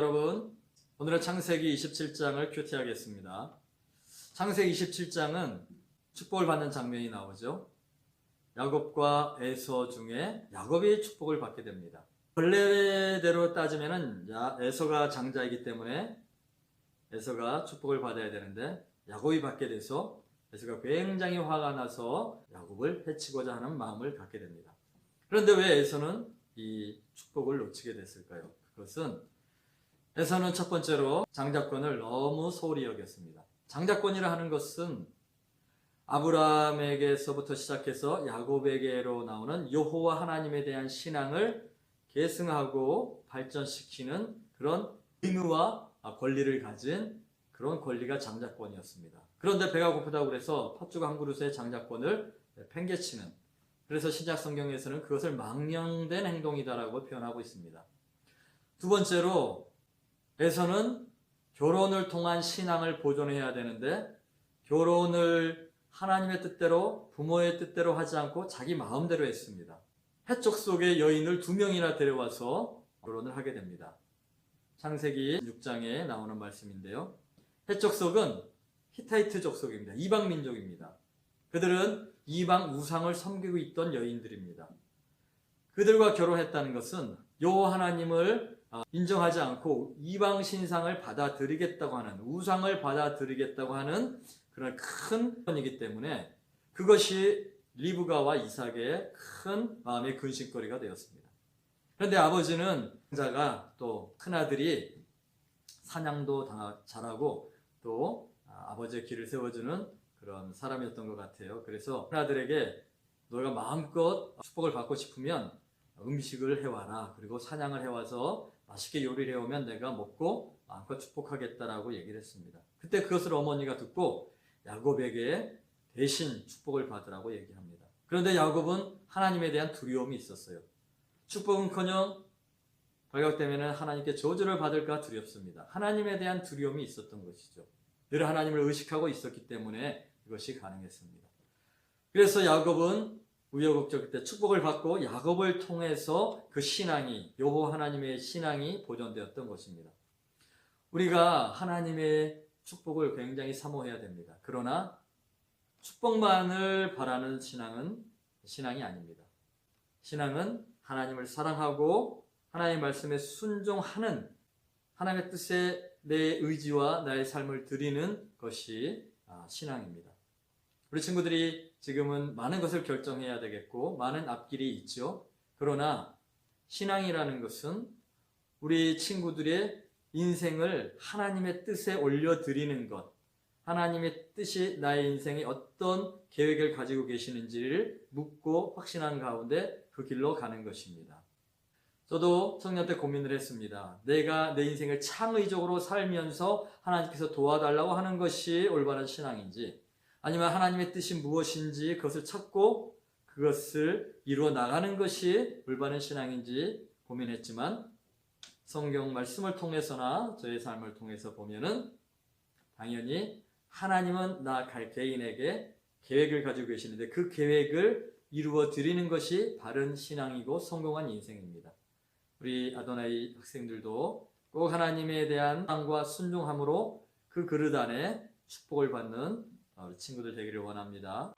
여러분, 오늘은 창세기 27장을 큐티하겠습니다. 창세기 27장은 축복을 받는 장면이 나오죠. 야곱과 에서 중에 야곱이 축복을 받게 됩니다. 본래대로 따지면 에서가 장자이기 때문에 에서가 축복을 받아야 되는데 야곱이 받게 돼서 에서가 굉장히 화가 나서 야곱을 해치고자 하는 마음을 갖게 됩니다. 그런데 왜 에서는 이 축복을 놓치게 됐을까요? 그것은 에서는 첫 번째로 장자권을 너무 소홀히 여겼습니다. 장자권이라 하는 것은 아브라함에게서부터 시작해서 야곱에게로 나오는 여호와 하나님에 대한 신앙을 계승하고 발전시키는 그런 의무와 권리를 가진 그런 권리가 장자권이었습니다. 그런데 배가 고프다고 그래서 팥죽 한 그릇의 장자권을 팽개치는, 그래서 신약 성경에서는 그것을 망령된 행동이다라고 표현하고 있습니다. 두 번째로 에서는 결혼을 통한 신앙을 보존해야 되는데 결혼을 하나님의 뜻대로 부모의 뜻대로 하지 않고 자기 마음대로 했습니다. 해쪽 속의 여인을 2명이나 데려와서 결혼을 하게 됩니다. 창세기 6장에 나오는 말씀인데요. 해쪽 속은 히타이트 족속입니다. 이방 민족입니다. 그들은 이방 우상을 섬기고 있던 여인들입니다. 그들과 결혼했다는 것은 여호와 하나님을 인정하지 않고 이방 신상을 받아들이겠다고 하는, 우상을 받아들이겠다고 하는 그런 큰 건이기 때문에 그것이 리브가와 이삭의 큰 마음의 근심거리가 되었습니다. 그런데 아버지는 자가 또 큰아들이 사냥도 잘하고 또 아버지의 길을 세워주는 그런 사람이었던 것 같아요. 그래서 큰아들에게 너희가 마음껏 축복을 받고 싶으면 음식을 해와라. 그리고 사냥을 해와서 맛있게 요리를 해오면 내가 먹고 마음껏 축복하겠다라고 얘기를 했습니다. 그때 그것을 어머니가 듣고 야곱에게 대신 축복을 받으라고 얘기합니다. 그런데 야곱은 하나님에 대한 두려움이 있었어요. 축복은커녕 발각되면 하나님께 저주를 받을까 두렵습니다. 하나님에 대한 두려움이 있었던 것이죠. 늘 하나님을 의식하고 있었기 때문에 이것이 가능했습니다. 그래서 야곱은 우여곡절 때 축복을 받고 야곱을 통해서 그 신앙이, 여호와 하나님의 신앙이 보존되었던 것입니다. 우리가 하나님의 축복을 굉장히 사모해야 됩니다. 그러나 축복만을 바라는 신앙은 신앙이 아닙니다. 신앙은 하나님을 사랑하고 하나님의 말씀에 순종하는, 하나님의 뜻에 내 의지와 나의 삶을 드리는 것이 신앙입니다. 우리 친구들이 지금은 많은 것을 결정해야 되겠고 많은 앞길이 있죠. 그러나 신앙이라는 것은 우리 친구들의 인생을 하나님의 뜻에 올려드리는 것, 하나님의 뜻이 나의 인생에 어떤 계획을 가지고 계시는지를 묻고 확신한 가운데 그 길로 가는 것입니다. 저도 청년 때 고민을 했습니다. 내가 내 인생을 창의적으로 살면서 하나님께서 도와달라고 하는 것이 올바른 신앙인지, 아니면 하나님의 뜻이 무엇인지 그것을 찾고 그것을 이루어 나가는 것이 올바른 신앙인지 고민했지만 성경 말씀을 통해서나 저의 삶을 통해서 보면은 당연히 하나님은 나 개인에게 계획을 가지고 계시는데 그 계획을 이루어 드리는 것이 바른 신앙이고 성공한 인생입니다. 우리 아도나이 학생들도 꼭 하나님에 대한 사랑과 순종함으로 그 그릇 안에 축복을 받는 친구들 되기를 원합니다.